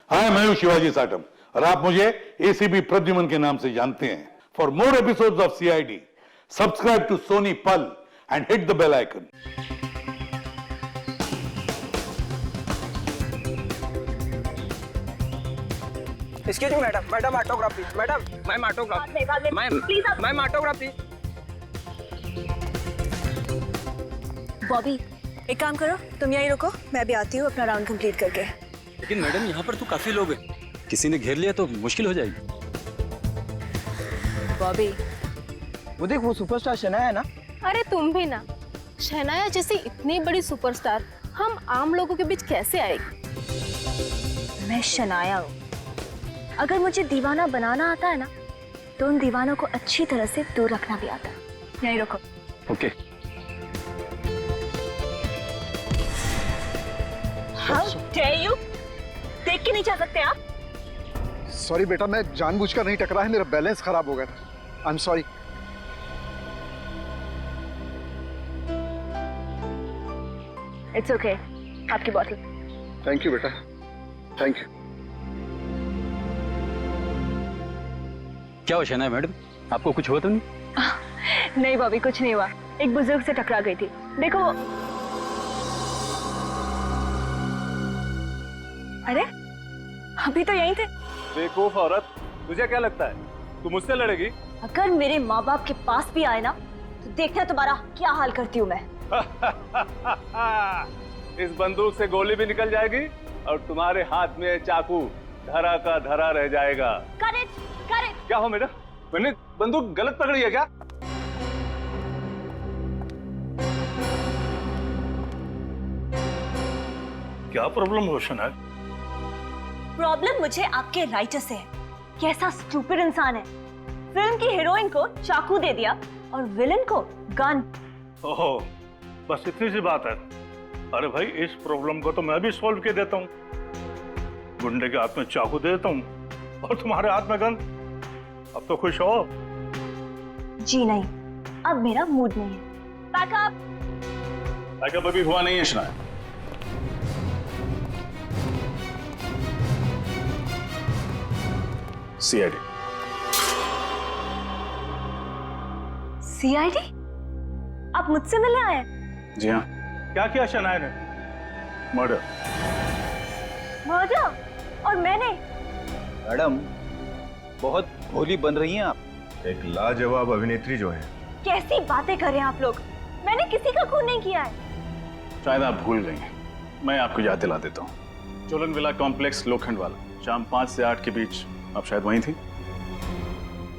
हाय, मैं हूं शिवाजी साटम और आप मुझे एसीपी प्रद्युमन के नाम से जानते हैं। For more episodes of CID, subscribe to Sony Pal and hit the bell icon. Excuse me madam autograph please. Ma'am autograph. Ma'am autograph please. Bobby, एक काम करो, तुम यहीं रुको, मैं भी आती हूँ अपना राउंड कंप्लीट करके। लेकिन मैडम यहाँ पर तो काफी लोग हैं, किसी ने घेर लिया तो मुश्किल हो जाएगी। बॉबी, वो देख, वो सुपरस्टार शनाया है ना। अरे तुम भी ना, शहनाया जैसी इतनी बड़ी सुपरस्टार हम आम लोगों के बीच कैसे आएगी? मैं शनाया हूँ। अगर मुझे दीवाना बनाना आता है ना, तो उन दीवानों को अच्छी तरह से दूर रखना भी आता है। यहीं रुको। ओके। How dare you? देख के नहीं जा सकते आप? सॉरी बेटा, मैं जानबूझकर नहीं टकरा है, मेरा बैलेंस खराब हो गया था। I am sorry. It's okay, आपकी बॉटल। थैंक यू बेटा, थैंक यू। क्या हो शहनाया मैडम, आपको कुछ हुआ तो नहीं? नहीं बॉबी, कुछ नहीं हुआ। एक बुजुर्ग से टकरा गई थी। देखो। अरे, अभी तो यहीं थे। बेवकूफ औरत, तुझे क्या लगता है तू मुझसे लड़ेगी? अगर मेरे माँ बाप के पास भी आए ना, तो देखना तुम्हारा क्या हाल करती हूँ मैं। इस बंदूक से गोली भी निकल जाएगी और तुम्हारे हाथ में चाकू धरा का धरा रह जाएगा। करेज, करेज। क्या हो मैडम, मैंने बंदूक गलत पकड़ी है क्या? क्या प्रॉब्लम हो शनाया? प्रॉब्लम मुझे आपके राइटर से है। कैसा स्टूपिड इंसान है, फिल्म की हीरोइन को चाकू दे दिया और विलन को गन। ओहो, बस इतनी सी बात है। अरे भाई, इस प्रॉब्लम को तो मैं भी सॉल्व कर देता हूँ। गुंडे के हाथ में चाकू दे देता हूँ और तुम्हारे हाथ में गन। अब तो खुश हो? जी नहीं, अब मेरा मूड नहीं है। बैकअप। बैकअप अभी हुआ नहीं है शनाया। सीआईडी। सीआईडी? आप मुझसे मिलने आए? जी हाँ। क्या किया शनाया ने? मर्डर। मर्डर? और मैंने? मैडम, बहुत भोली बन रही हैं आप। एक लाजवाब अभिनेत्री जो है। कैसी बातें कर रहे हैं आप लोग? मैंने किसी का खून नहीं किया है। शायद आप भूल गई हैं, मैं आपको याद दिला देता हूँ। चोलन विला कॉम्प्लेक्स, लोखंड वाला, शाम 5 से 8 के बीच आप शायद वहीं थी।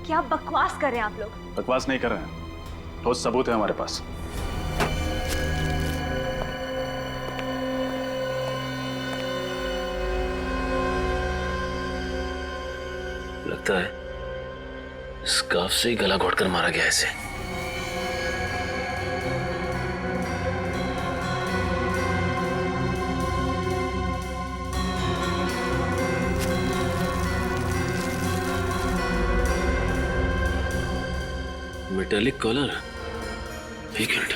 क्या बकवास कर रहे हैं आप लोग? बकवास नहीं कर रहे हैं, ठोस सबूत है हमारे पास। लगता है स्कार्फ से ही गला घोटकर मारा गया इसे। मेटालिक कॉलर, एक मिनट।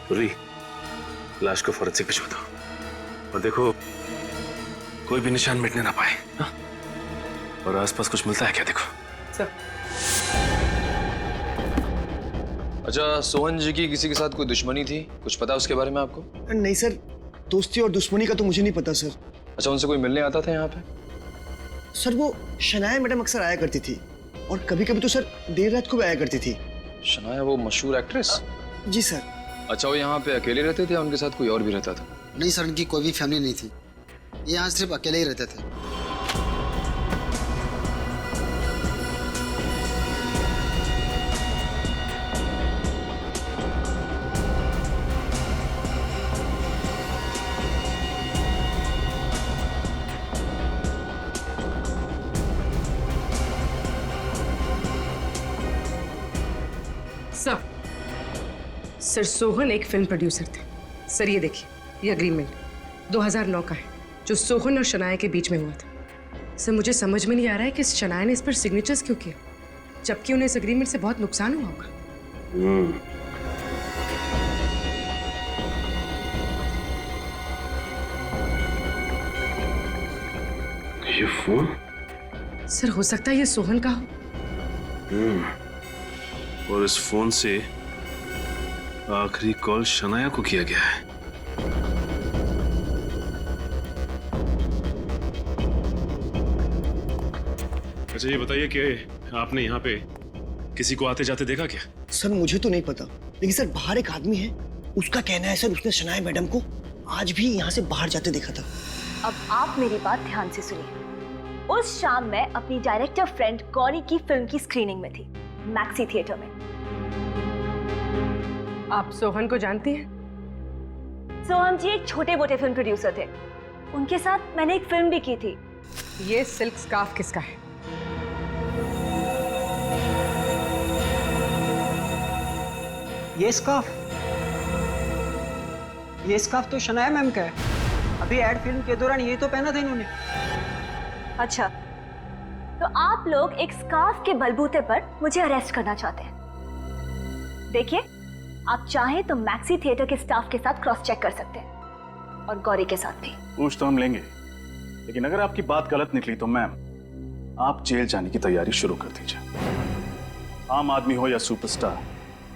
पूरी लाश को फोरेंसिक भिजवा दो और देखो कोई भी निशान मिटने ना पाए। हा? और आसपास कुछ मिलता है क्या, देखो। सर। अच्छा, सोहन जी की किसी के साथ कोई दुश्मनी थी, कुछ पता उसके बारे में आपको? नहीं सर, दोस्ती और दुश्मनी का तो मुझे नहीं पता सर। अच्छा, उनसे कोई मिलने आता था यहाँ पे? सर, वो शनाया मैडम अक्सर आया करती थी और कभी कभी तो सर देर रात को भी आया करती थी। शनाया, वो मशहूर एक्ट्रेस? जी सर। अच्छा, वो यहाँ पे अकेले रहते थे या उनके साथ कोई और भी रहता था? नहीं सर, उनकी कोई भी फैमिली नहीं थी, ये यहाँ सिर्फ अकेले ही रहते थे। सर, सोहन एक फिल्म प्रोड्यूसर थे। सर ये देखिए, ये एग्रीमेंट 2009 का है, जो सोहन और शनाया के बीच में हुआ था। सर मुझे समझ में नहीं आ रहा है कि शनाया ने इस पर सिग्नेचर्स क्यों किया, जबकि उन्हें इस एग्रीमेंट से बहुत नुकसान हुआ होगा। ये फोन? सर हो सकता है ये सोहन का हो। और इस फोन से आखिरी कॉल शनाया को किया गया है। अच्छा ये बताइए कि आपने यहाँ पे किसी को आते जाते देखा क्या? सर मुझे तो नहीं पता, लेकिन सर बाहर एक आदमी है, उसका कहना है सर उसने शनाया मैडम को आज भी यहाँ से बाहर जाते देखा था। अब आप मेरी बात ध्यान से सुनिए। उस शाम मैं अपनी डायरेक्टर फ्रेंड गौरी की फिल्म की स्क्रीनिंग में थी, मैक्सी थिएटर में। आप सोहन को जानती हैं? सोहन जी एक छोटे मोटे फिल्म प्रोड्यूसर थे, उनके साथ मैंने एक फिल्म भी की थी। ये सिल्क स्कार्फ किसका है? ये स्कार्फ तो शनाया मैम का है। अभी एड फिल्म के दौरान ये तो पहना था इन्होंने। अच्छा, तो आप लोग एक स्कार्फ के बलबूते पर मुझे अरेस्ट करना चाहते हैं। देखिए, आप चाहें तो मैक्सी थिएटर के स्टाफ के साथ क्रॉस चेक कर सकते हैं और गौरी के साथ भी। पूछ तो हम लेंगे, लेकिन अगर आपकी बात गलत निकली तो मैम आप जेल जाने की तैयारी शुरू कर दीजिए। आम आदमी हो या सुपरस्टार,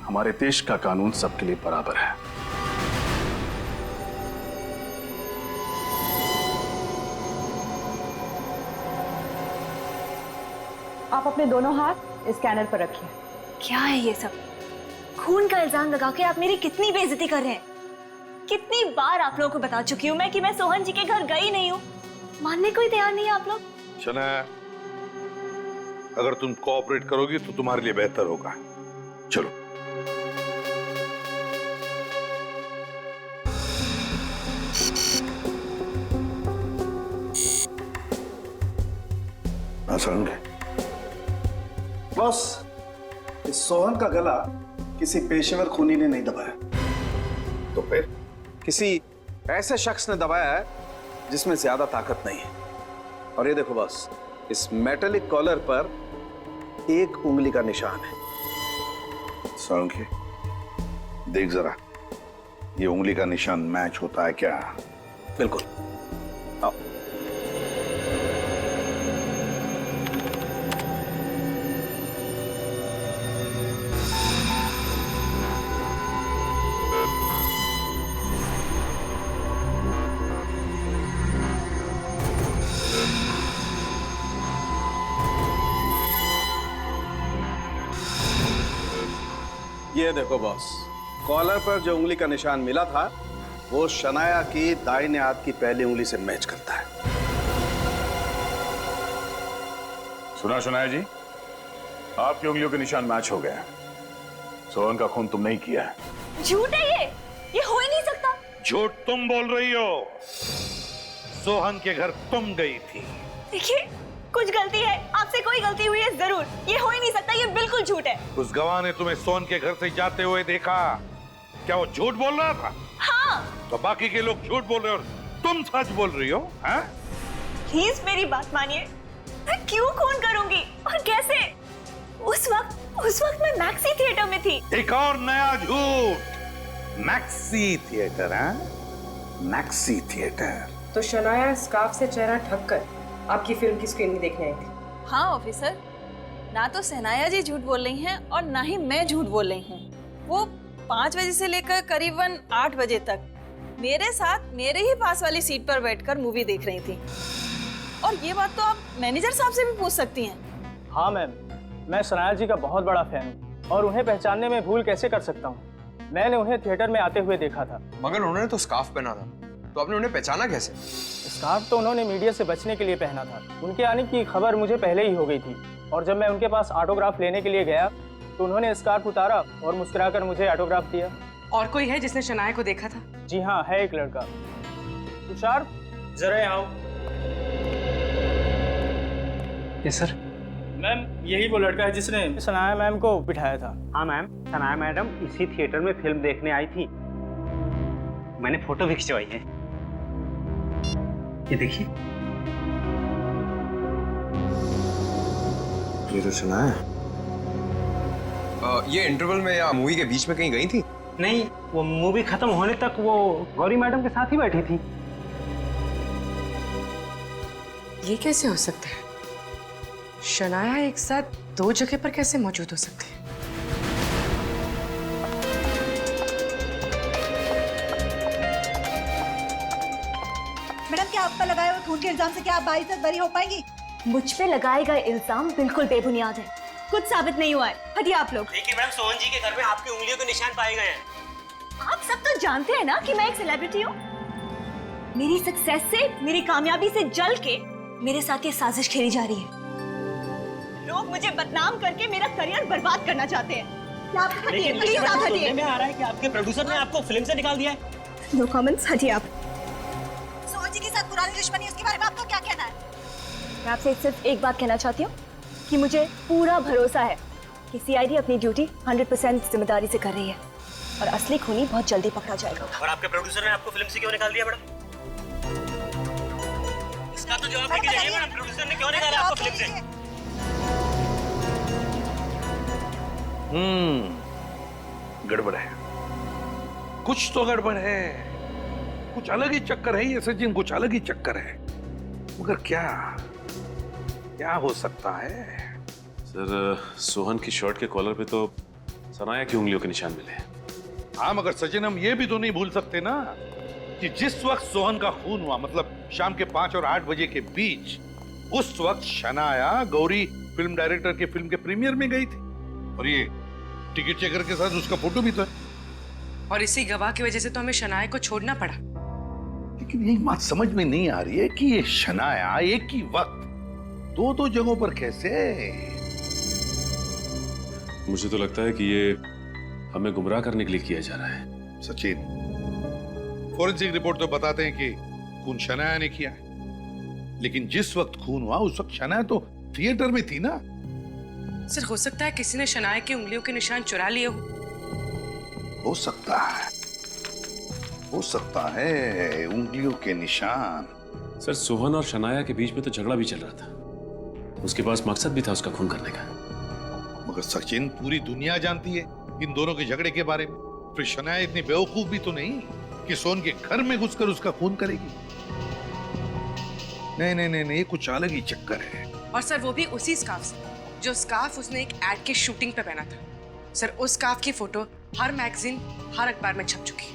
हमारे देश का कानून सबके लिए बराबर है। आप अपने दोनों हाथ स्कैनर पर रखिए। क्या है ये सब? खून का इल्जाम लगा के आप मेरी कितनी बेइज्जती कर रहे हैं। कितनी बार आप लोगों को बता चुकी हूँ मैं कि मैं सोहन जी के घर गई नहीं हूँ, मानने को ही तैयार नहीं है आप लोग। शनाया, अगर तुम कोऑपरेट करोगी तो तुम्हारे लिए बेहतर होगा। चलो। बॉस, इस सोहन का गला किसी पेशेवर खूनी ने नहीं दबाया। तो फिर किसी ऐसे शख्स ने दबाया है जिसमें ज्यादा ताकत नहीं है। और ये देखो बॉस, इस मेटेलिक कॉलर पर एक उंगली का निशान है। सोलंकी, देख जरा, ये उंगली का निशान मैच होता है क्या? बिल्कुल। आओ। ये देखो बॉस, कॉलर पर जो उंगली का निशान मिला था वो शनाया की दाहिने हाथ की पहली उंगली से मैच करता है। सुना शनाया जी, आपकी उंगलियों के निशान मैच हो गए हैं। सोहन का खून तुमने ही किया है। झूठ है ये हो ही नहीं सकता। झूठ तुम बोल रही हो। सोहन के घर तुम गई थी। देखिए, कुछ गलती है, आपसे कोई गलती हुई है जरूर। ये हो ही नहीं सकता, ये बिल्कुल झूठ है। उस गवाह ने तुम्हें सोहन के घर से जाते हुए देखा, क्या वो झूठ बोल रहा था? हाँ। तो बाकी के लोग झूठ बोल रहे हो और तुम सच बोल रही हो? हाँ? प्लीज मेरी बात मानिए, मैं क्यों खून करूंगी और कैसे? उस वक्त मैं मैक्सी थिएटर में थी। एक और नया झूठ, मैक्सी थिएटर। हाँ? Maxi theatre. तो शनाया स्कार्फ से चेहरा ढक कर आपकी फिल्म की स्क्रीनिंग देखने आई थी। हाँ ऑफिसर, ना तो सहनाया जी झूठ बोल रही हैं और ना ही मैं झूठ बोल रही हूँ। वो 5 बजे से लेकर करीबन 8 बजे तक मेरे साथ मेरे ही पास वाली सीट पर बैठकर मूवी देख रही थी। और ये बात तो आप मैनेजर साहब से भी पूछ सकती हैं। हाँ मैम, मैं शनाया जी का बहुत बड़ा फैन हूँ और उन्हें पहचानने में भूल कैसे कर सकता हूँ। मैंने उन्हें थिएटर में आते हुए देखा था। मगर उन्होंने तो स्कार्फ पहना था, तो आपने उन्हें पहचाना कैसे? स्कार्फ तो उन्होंने मीडिया से बचने के लिए पहना था। उनके आने की खबर मुझे पहले ही हो गई थी और जब मैं उनके पास ऑटोग्राफ लेने के लिए गया तो उन्होंने स्कार्फ उतारा और मुस्कुराकर मुझे ऑटोग्राफ दिया। और कोई है जिसने शनाया को देखा था? जी हाँ, है एक लड़का। तुषार, जरा यहाँ आओ। Yes sir. मैम, यही वो लड़का है जिसने शनाया मैम को बिठाया था। हाँ मैम, शनाया मैडम इसी थिएटर में फिल्म देखने आई थी। मैंने फोटो भी खिंचवाई है, ये देखिए। ये तो शनाया। ये इंटरवल में या मूवी के बीच में कहीं गई थी? नहीं, वो मूवी खत्म होने तक वो गौरी मैडम के साथ ही बैठी थी। ये कैसे हो सकता है? शनाया एक साथ दो जगह पर कैसे मौजूद हो सकती है? मैडम, क्या आप पर लगाए हुए खून के इल्जाम से क्या आप बारी तक बरी हो पाएंगी? मुझ पे लगाए गए इल्जाम बिल्कुल बेबुनियाद है, कुछ साबित नहीं हुआ है। हटिए आप लोग। लेकिन मैडम, सोहन जी के घर में आपकी उंगलियों के निशान पाए गए हैं। आप सब तो जानते हैं ना कि मैं एक सेलिब्रिटी हूँ। मेरी सक्सेस से, मेरी कामयाबी से जल के मेरे साथ ये साजिश खेली जा रही है। लोग मुझे बदनाम करके मेरा करियर बर्बाद करना चाहते हैं। क्या आप हटिए, प्लीज आप हटिए। सुनने में आ रहा है कि आपके प्रोड्यूसर ने आपको फिल्म से निकाल दिया है। नो कमेंट्स, हटिए आप। सोहन जी के साथ पुरानी दुश्मनी, उसके बारे में आपको क्या कहना है? मैं आपसे सिर्फ एक बात कहना चाहती हूँ कि मुझे पूरा भरोसा है कि सीआईडी अपनी ड्यूटी 100% जिम्मेदारी से कर रही है और असली खूनी बहुत जल्दी पकड़ा जाएगा। और आपके प्रोड्यूसर ने आपको फिल्म से क्यों निकाल दिया मैडम? इसका तो जवाब देके जाइए मैडम, प्रोड्यूसर ने क्यों निकाला आपको फिल्म से? गड़बड़ है, कुछ तो गड़बड़ है, कुछ अलग ही चक्कर है ये सचिन, कुछ अलग ही चक्कर है, मगर क्या क्या हो सकता है? सर, सोहन की शर्ट के कॉलर पे तो सनाया की उंगलियों के निशान मिले हैं। हाँ, मगर सचिन हम ये भी तो नहीं भूल सकते ना कि जिस वक्त सोहन का खून हुआ, मतलब शाम के 5 और 8 बजे के बीच, उस वक्त शनाया गौरी फिल्म डायरेक्टर के फिल्म के प्रीमियर में गई थी और ये टिकट चेकर के साथ उसका फोटो भी तो है। और इसी गवाह की वजह से तो हमें शनाया को छोड़ना पड़ा। लेकिन एक बात समझ में नहीं आ रही है कि ये शनाया एक ही वक्त दो जगहों पर कैसे? मुझे तो लगता है कि ये हमें गुमराह करने के लिए किया जा रहा है। सचिन, फॉरेंसिक रिपोर्ट तो बताते हैं कि खून शनाया ने किया है, लेकिन जिस वक्त खून हुआ उस वक्त शनाया तो थिएटर में थी ना। सर, हो सकता है किसी ने शनाया की उंगलियों के निशान चुरा लिए हो सकता है, हो सकता है उंगलियों के निशान। सर, सोहन और शनाया के बीच में तो झगड़ा भी चल रहा था, उसके पास मकसद भी था उसका खून करने का। मगर सचिन, पूरी दुनिया जानती है इन दोनों के झगड़े के बारे में। फिर शनाया इतनी बेवकूफ भी तो नहीं कि सोहन के घर में घुसकर उसका खून करेगी। नहीं नहीं नहीं नहीं, ये कुछ अलग ही चक्कर है। और सर, वो भी उसी स्कार्फ से, जो स्कार्फ उसने एक एड के शूटिंग पे पहना था। सर, उस स्कार्फ की फोटो हर मैगजीन, हर अखबार में छप चुकी है।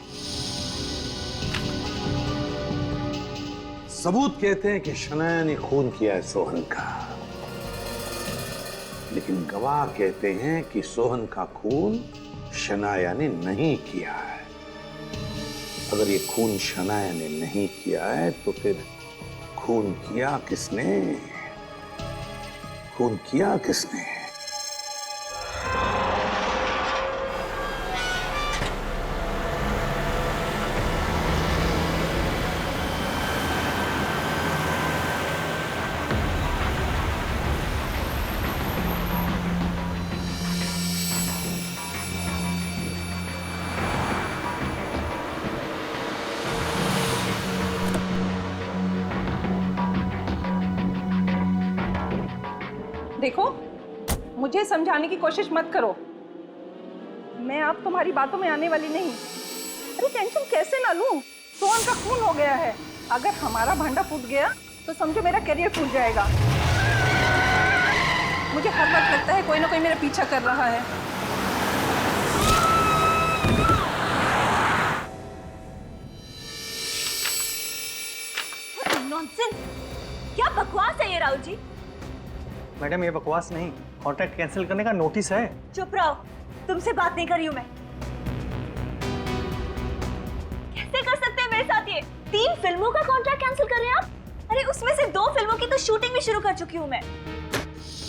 सबूत कहते हैं कि शनाया ने खून किया है सोहन का, लेकिन गवाह कहते हैं कि सोहन का खून शनाया ने नहीं किया है। अगर ये खून शनाया ने नहीं किया है तो फिर खून किया किसने? खून किया किसने? देखो, मुझे समझाने की कोशिश मत करो, मैं अब तुम्हारी बातों में आने वाली नहीं। अरे टेंशन कैसे ना लूं? सोहन का खून हो गया है, अगर हमारा भांडा फूट गया तो समझो मेरा करियर फूट जाएगा। मुझे हर वक्त लगता है कोई ना कोई मेरा पीछा कर रहा है। नॉनसेंस, क्या बकवास है ये राहुल जी? मैडम, ये बकवास नहीं, कॉन्ट्रैक्ट कैंसिल करने का नोटिस है। चुप रहो, तुमसे बात नहीं कर रही हूँ मैं। कैसे कर सकते हैं मेरे साथ ये? 3 फिल्मों का कॉन्ट्रैक्ट कैंसिल कर रहे हैं आप? अरे उसमें से 2 फिल्मों की तो शूटिंग भी शुरू कर चुकी हूँ मैं।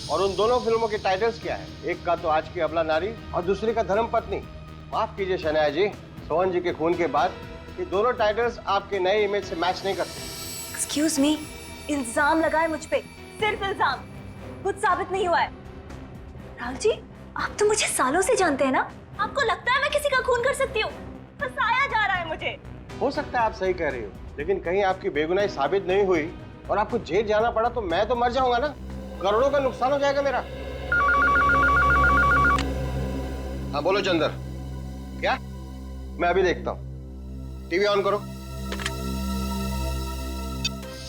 और उन दोनों फिल्मों के टाइटल्स क्या है? एक का तो आज की अबला नारी और दूसरी का धर्म पत्नी। माफ कीजिए शनाया जी, सोहन जी के खून के बाद ये दोनों टाइटल्स आपके नए इमेज से मैच नहीं करते। एक्सक्यूज मी, इल्जाम लगाए मुझ पे, सिर्फ इल्जाम, कुछ साबित नहीं हुआ है। राहुल जी, आप तो मुझे सालों से जानते हैं ना, आपको लगता है मैं किसी का खून कर सकती हूँ? फंसाया जा रहा है मुझे। हो सकता है आप सही कह रही हो, लेकिन कहीं आपकी बेगुनाही साबित नहीं हुई और आपको जेल जाना पड़ा तो मैं तो मर जाऊंगा ना, करोड़ों का नुकसान हो जाएगा मेरा। हाँ बोलो चंदर, क्या? मैं अभी देखता हूँ, टीवी ऑन करो।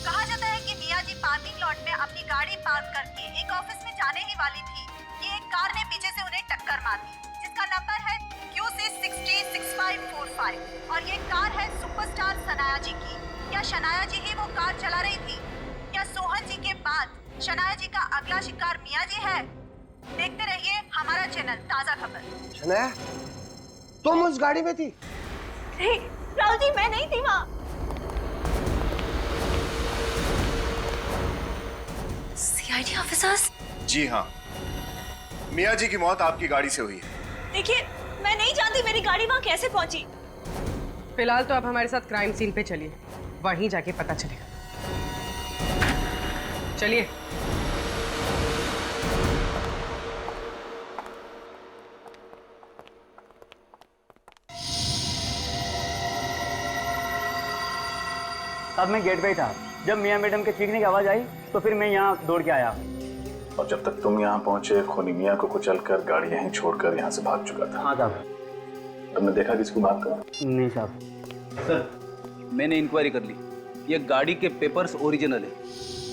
कहा जाता है कि मियाँ जी पार्किंग लॉट में अपनी गाड़ी पार्क करके एक ऑफिस में जाने ही वाली थी कि एक कार ने पीछे से उन्हें टक्कर मार दी, जिसका नंबर है QC606545 और ये कार है सुपरस्टार शनाया जी की। क्या शनाया जी ही वो कार चला रही थी? क्या सोहन जी के बाद शनाया जी का अगला शिकार मिया जी है? देखते रहिए हमारा चैनल ताजा खबर। शनाया, तुम उस गाड़ी में थी? नहीं राहुल जी, मैं नहीं थी वहाँ। CID officers? जी हाँ, मिया जी की मौत आपकी गाड़ी से हुई है। देखिए, मैं नहीं जानती मेरी गाड़ी वहाँ कैसे पहुंची। फिलहाल तो आप हमारे साथ क्राइम सीन पे चलिए, वहीं जाके पता चलेगा। चलिए। अब मैं गेट पे ही था। जब मियां मैडम के चीखने की आवाज आई तो फिर मैं यहाँ दौड़ के आया। और जब तक तुम यहाँ पहुंचे, खूनी मियां को कुचलकर गाड़ी यहीं छोड़कर यहाँ से भाग चुका था। हाँ साहब। तुमने देखा किसको बात कर? नहीं साहब। सर, मैंने इंक्वायरी कर ली। ये गाड़ी के पेपर्स ओरिजिनल है।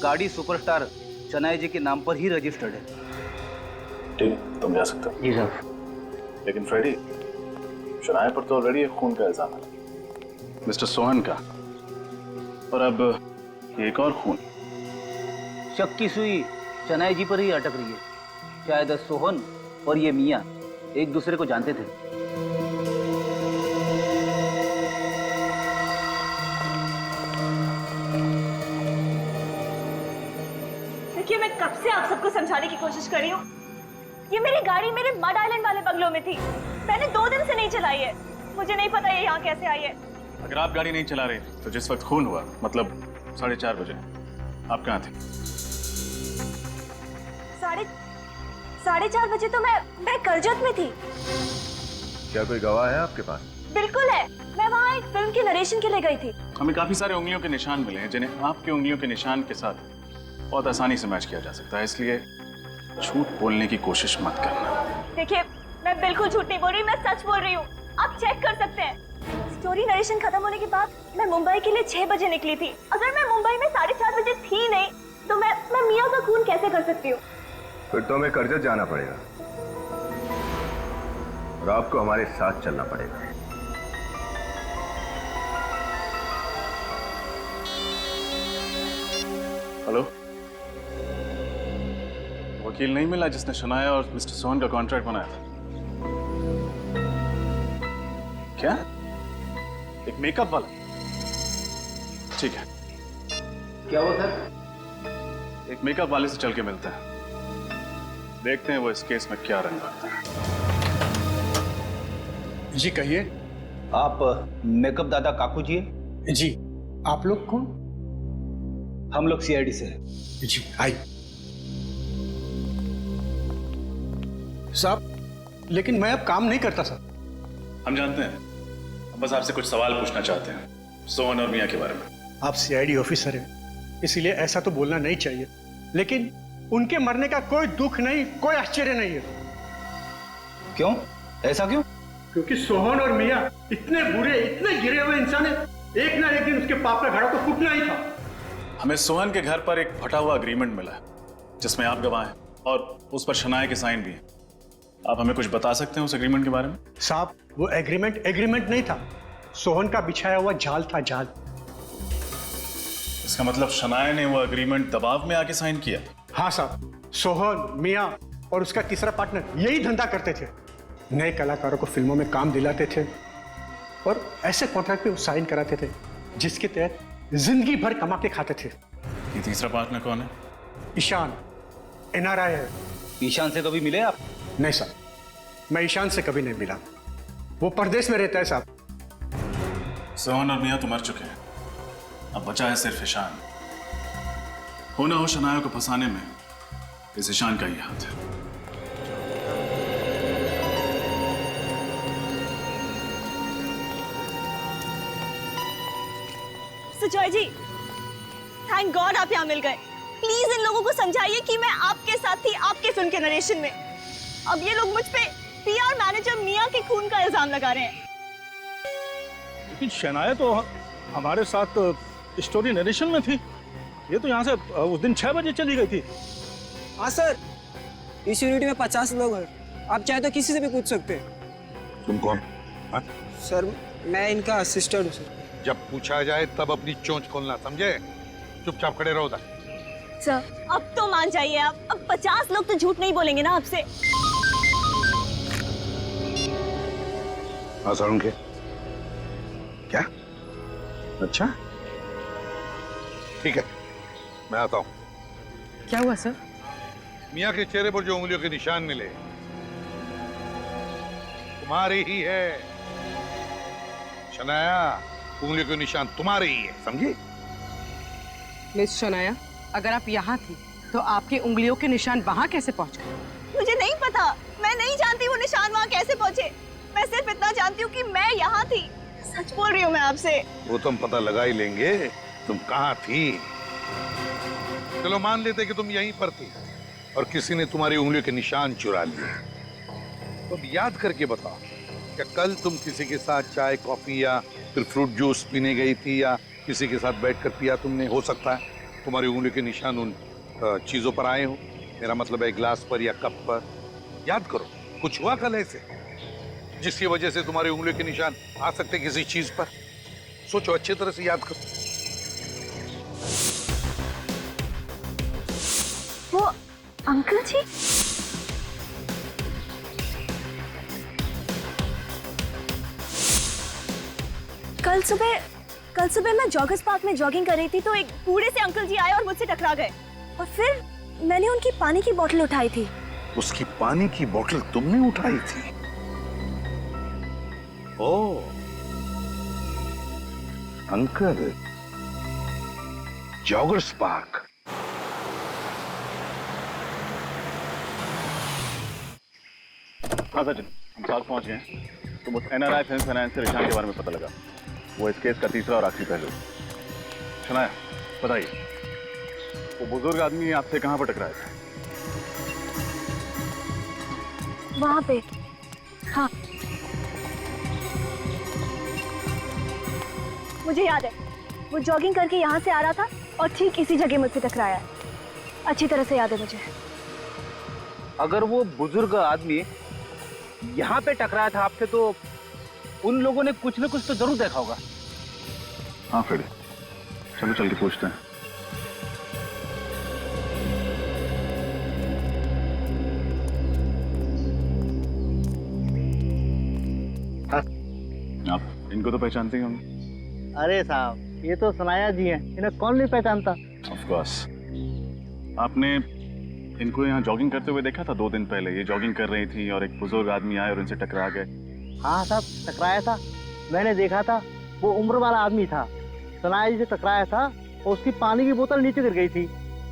गाड़ी सुपरस्टार शनाया जी के नाम पर ही रजिस्टर्ड है। ठीक है, तुम जा सकते हो। जी सर। लेकिन फ्रेडी, शनाया पर तो ऑलरेडी एक खून का इल्जाम है, मिस्टर सोहन का, और अब एक और खून। शक की सुई शनाया जी पर ही अटक रही है। शायद सोहन और ये मियां एक दूसरे को जानते थे। देखिए, मैं कब से आप सबको समझाने की कोशिश कर रही हूँ। ये मेरी गाड़ी मेरे मड आइलैंड वाले बंगलों में थी। मैंने 2 दिन से नहीं चलाई है। मुझे नहीं पता ये यहाँ कैसे आई है। अगर आप गाड़ी नहीं चला रहे थे तो जिस वक्त खून हुआ, मतलब 4:30 बजे, आप कहाँ थे? 4:30 बजे तो मैं करजत में थी। क्या कोई गवाह है आपके पास? बिल्कुल है। मैं वहाँ एक फिल्म के नरेशन के लिए गई थी। हमें काफी सारे उंगलियों के निशान मिले हैं जिन्हें आपकी उंगलियों के निशान के साथ बहुत आसानी से मैच किया जा सकता है, इसलिए झूठ बोलने की कोशिश मत करना। देखिए, मैं बिल्कुल झूठ नहीं बोल रही, मैं सच बोल रही हूँ। आप चेक कर सकते हैं। स्टोरी नरेशन खत्म होने के बाद मैं मुंबई के लिए 6 बजे निकली थी। अगर मैं मुंबई में 4:30 बजे थी नहीं तो मैं मियां का खून कैसे कर सकती हूँ? फिर तो हमें करजत जाना पड़ेगा और आपको हमारे साथ चलना पड़ेगा। हेलो, वकील नहीं मिला जिसने शनाया और मिस्टर सोहन का कॉन्ट्रैक्ट बनाया था? क्या? एक मेकअप वाला? ठीक है। क्या हुआ सर? एक मेकअप वाले से चल के मिलते हैं, देखते हैं वो इस केस में क्या रंग भरता है। जी कहिए। आप मेकअप दादा काकू जी हैं? जी। आप लोग कौन? हम लोग CID से हैं। जी आई। साहब, लेकिन मैं अब काम नहीं करता सर। हम जानते हैं, हम बस आपसे कुछ सवाल पूछना चाहते हैं सोहन और मियां के बारे में। आप CID ऑफिसर हैं, इसीलिए ऐसा तो बोलना नहीं चाहिए, लेकिन उनके मरने का कोई दुख नहीं, कोई आश्चर्य नहीं है। क्यों? ऐसा क्यों? क्योंकि सोहन और मियां इतने बुरे, इतने गिरे हुए इंसान हैं, एक ना एक दिन उसके पाप का घड़ा तो फूटना ही था। हमें सोहन के घर पर एक फटा हुआ एग्रीमेंट मिला है जिसमें आप गवाह हैं और उस पर शनाया के साइन भी हैं। आप हमें कुछ बता सकते हैं उस एग्रीमेंट के बारे में? साहब, वो एग्रीमेंट नहीं था, सोहन का बिछाया हुआ जाल था, जाल। इसका मतलब शनाया ने वो एग्रीमेंट दबाव में आके साइन किया? हाँ साहब, सोहन, मियां और उसका तीसरा पार्टनर यही धंधा करते थे। नए कलाकारों को फिल्मों में काम दिलाते थे और ऐसे कॉन्ट्रैक्ट पे वो साइन कराते थे जिसके तहत जिंदगी भर कमा के खाते थे। ये तीसरा पार्टनर कौन है? ईशान, NRI है। ईशान से कभी मिले आप? नहीं साहब, मैं ईशान से कभी नहीं मिला, वो परदेश में रहता है साहब। सोहन और मियां तो मर चुके हैं, अब बचा है सिर्फ ईशान। हो ना हो शनाया को फंसाने में इस ईशान का ही हाथ है। सुजॉय जी, थैंक गॉड आप यहाँ मिल गए। प्लीज इन लोगों को समझाइए कि मैं आपके साथ थी, आपके फिल्म के नरेशन में। अब ये लोग मुझ पे PR मैनेजर मियां के खून का इल्जाम लगा रहे हैं। लेकिन शनाया तो हमारे साथ स्टोरी नरेशन में थी। ये तो यहाँ से उस दिन 6 बजे चली गई थी। हाँ सर, इस यूनिट में 50 लोग हैं, आप चाहे तो किसी से भी पूछ सकते हैं। तुम कौन? हाँ? सर मैं इनका असिस्टेंट हूँ सर। जब पूछा जाए तब अपनी चोंच खोलना, समझे? चुपचाप खड़े रहो उधर। सर अब तो मान जाइए आप, अब 50 लोग तो झूठ नहीं बोलेंगे ना आपसे। हाँ सारुण के क्या? अच्छा ठीक है, मैं आता हूँ। क्या हुआ सर? मियाँ के चेहरे पर जो उंगलियों के निशान मिले तुम्हारे ही है। शनाया, उंगलियों के निशान तुम्हारे ही है, समझी? मिस शनाया, अगर आप यहाँ थी तो आपकी उंगलियों के निशान वहाँ कैसे पहुँच गए? मुझे नहीं पता, मैं नहीं जानती वो निशान वहाँ कैसे पहुँचे। मैं सिर्फ इतना जानती हूँ कि मैं यहाँ थी। सच बोल रही हूँ मैं आपसे। वो तुम पता लगा ही लेंगे तुम कहाँ थी। चलो मान लेते कि तुम यहीं पर थी और किसी ने तुम्हारी उंगलियों के निशान चुरा लिए। तो याद करके बताओ, क्या कल तुम किसी के साथ चाय कॉफी या फिर फ्रूट जूस पीने गई थी, या किसी के साथ बैठकर पिया तुमने? हो सकता है तुम्हारी उंगलियों के निशान उन चीजों पर आए हो। मेरा मतलब है गिलास पर या कप पर। याद करो, कुछ हुआ कल ऐसे जिसकी वजह से तुम्हारी उंगलियों के निशान आ सकते किसी चीज पर? सोचो, अच्छी तरह से याद करो। वो अंकल जी? कल सुबह मैं जॉगर्स पार्क में जॉगिंग कर रही थी तो एक बूढ़े से अंकल जी आए और मुझसे टकरा गए, और फिर मैंने उनकी पानी की बोतल उठाई थी। उसकी पानी की बोतल तुमने उठाई थी? ओह, अंकल, जॉगर्स पार्क। हाँ सचिन, हम पास पहुंच गए हैं। तो बस NRI फिल्म फाइनेंस से निशान के बारे में पता लगा। वो इस केस का तीसरा और आखिरी पहलू। शनाया, बताइए, वो बुजुर्ग आदमी आपसे कहाँ पर टकराया था? वहां पे। हाँ, मुझे याद है, वो जॉगिंग करके यहाँ से आ रहा था और ठीक इसी जगह मुझसे टकराया। अच्छी तरह से याद है मुझे। अगर वो बुजुर्ग आदमी यहाँ पे टकराया था आपसे तो उन लोगों ने कुछ न कुछ तो जरूर देखा होगा। हाँ फ्रेडी, चलो चल के पूछते हैं। आप इनको तो पहचानते ही होंगे। अरे साहब, ये तो सनाया जी हैं, इन्हें कौन नहीं पहचानता। Of course. आपने इनको यहाँ जॉगिंग करते हुए देखा था 2 दिन पहले? ये जॉगिंग कर रही थी और एक बुजुर्ग आदमी आए और इनसे टकरा गए। हाँ साहब, टकराया था, मैंने देखा था। वो उम्र वाला आदमी था, सनाया जी से टकराया था और उसकी पानी की बोतल नीचे गिर गई थी।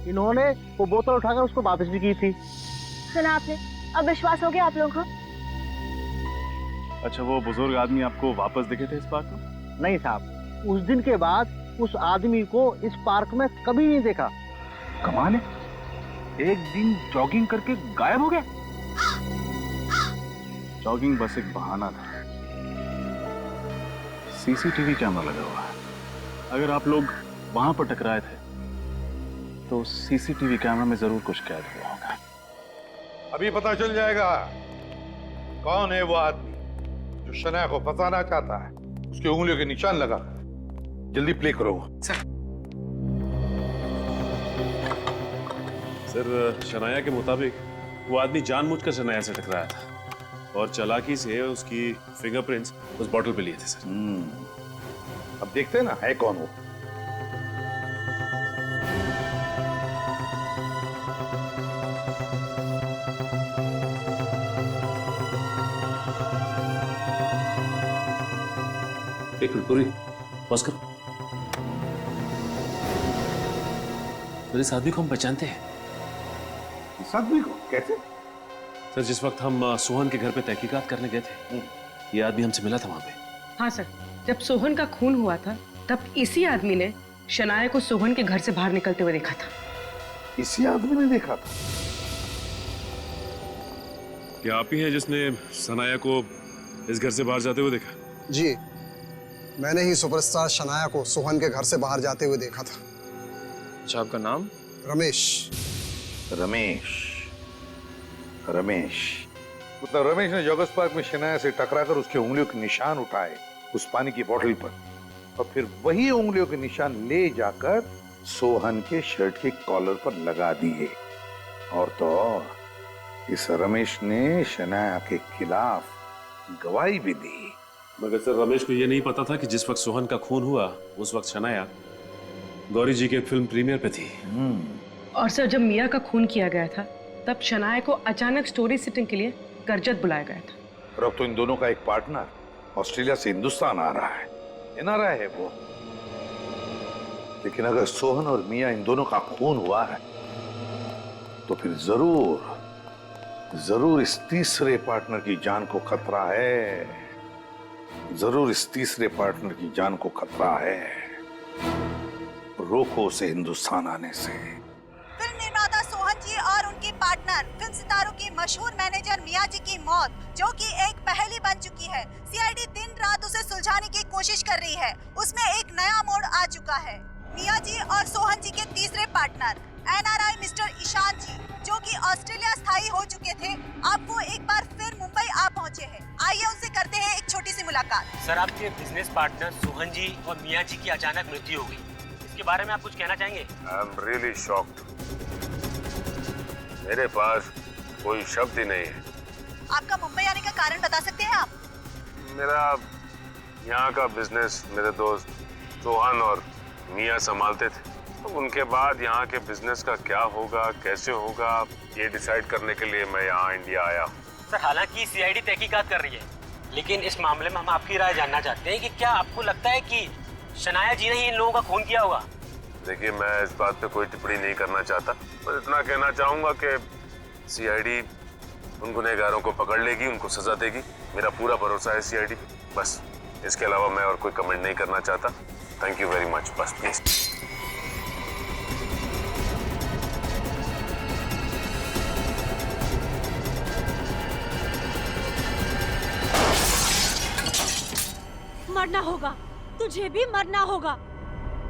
इन्होंने वो बोतल उठाकर उसको वापस भी की थी। सुना आपने? अब विश्वास हो गया आप लोगों को? अच्छा, वो बुजुर्ग आदमी आपको वापस दिखे थे इस पार्क में? नहीं साहब, उस दिन के बाद उस आदमी को इस पार्क में कभी नहीं देखा। कमाल है, एक दिन जॉगिंग करके गायब हो गया। जॉगिंग बस एक बहाना था। CCTV कैमरा लगा हुआ है। अगर आप लोग वहां पर टकराए थे तो CCTV कैमरा में जरूर कुछ कैद हुआ होगा। अभी पता चल जाएगा कौन है वो आदमी जो शनाया को फंसाना चाहता है। उसकी उंगलियों के निशान लगा। जल्दी प्ले करो। सर, शनाया के मुताबिक वो आदमी जानबूझकर शनाया से टकराया था और चालाकी से उसकी फिंगरप्रिंट्स उस बॉटल पे लिए थे सर। अब देखते हैं ना है कौन वो। एक मिनट पूरी पॉज करो। सर, इस आदमी को हम पहचानते हैं। इस आदमी को कैसे? सर, जिस वक्त हम सोहन के घर पे तहकीकात करने गए थे, ये आदमी हमसे मिला था वहां पे। हाँ सर, जब सोहन का खून हुआ था तब इसी आदमी ने शनाया को सोहन के घर से बाहर निकलते हुए देखा था। इसी आदमी ने देखा था? क्या आप ही हैं जिसने शनाया को इस घर से बाहर जाते हुए देखा? जी, मैंने ही सुपरस्टार शनाया को सोहन के घर से बाहर जाते हुए देखा था। अच्छा, आपका नाम? रमेश। रमेश रमेश मतलब रमेश ने जॉगर्स पार्क में शनाया से टकराकर उसके उंगलियों के निशान उठाए उस पानी की बोतल पर, और फिर वही उंगलियों के निशान ले जाकर सोहन के शर्ट के कॉलर पर लगा दिए। और तो और इस रमेश ने शनाया के खिलाफ गवाही भी दी। मगर सर, रमेश को यह नहीं पता था कि जिस वक्त सोहन का खून हुआ उस वक्त शनाया गौरी जी के फिल्म प्रीमियर पे थी। और सर, जब मिया का खून किया गया था तब शनाया को अचानक स्टोरी सिटिंग के लिए करजत बुलाया गया था। और अब तो इन दोनों का एक पार्टनर ऑस्ट्रेलिया से हिंदुस्तान आ रहा है, एनआरआई है वो। लेकिन अगर सोहन और मिया इन दोनों का खून हुआ है तो फिर जरूर इस तीसरे पार्टनर की जान को खतरा है, जरूर इस तीसरे पार्टनर की जान को खतरा है। रोको उसे हिंदुस्तान आने से। फिल्म निर्माता सोहन जी और उनके पार्टनर फिल्म सितारों की मशहूर मैनेजर मिया जी की मौत, जो कि एक पहेली बन चुकी है, सीआईडी दिन रात उसे सुलझाने की कोशिश कर रही है। उसमें एक नया मोड़ आ चुका है। मिया जी और सोहन जी के तीसरे पार्टनर एनआरआई मिस्टर ईशान जी, जो कि ऑस्ट्रेलिया स्थायी हो चुके थे, अब वो एक बार फिर मुंबई आ पहुंचे हैं। आइए उनसे करते हैं एक छोटी सी मुलाकात। सर, आपके बिजनेस पार्टनर सोहन जी और मिया जी की अचानक मृत्यु हो गई, इसके बारे में आप कुछ कहना चाहेंगे? I am really shocked. मेरे पास कोई शब्द ही नहीं है। आपका मुंबई आने का कारण बता सकते हैं आप? मेरा यहाँ का बिजनेस मेरे दोस्त सोहन और मिया संभालते थे। तो उनके बाद यहाँ के बिजनेस का क्या होगा, कैसे होगा, ये डिसाइड करने के लिए मैं यहाँ इंडिया आया हूँ। सर, हालांकि सीआईडी तहकीकात कर रही है, लेकिन इस मामले में हम आपकी राय जानना चाहते हैं कि क्या आपको लगता है कि शनाया जी ने ही इन लोगों का खून किया होगा? देखिए, मैं इस बात पे कोई टिप्पणी नहीं करना चाहता, पर इतना कहना चाहूँगा कि सीआईडी उन गुनहगारों को पकड़ लेगी, उनको सजा देगी। मेरा पूरा भरोसा है सीआईडी पे। बस इसके अलावा मैं और कोई कमेंट नहीं करना चाहता। Thank you very much. बस प्लीज। मरना होगा, तुझे भी मरना होगा।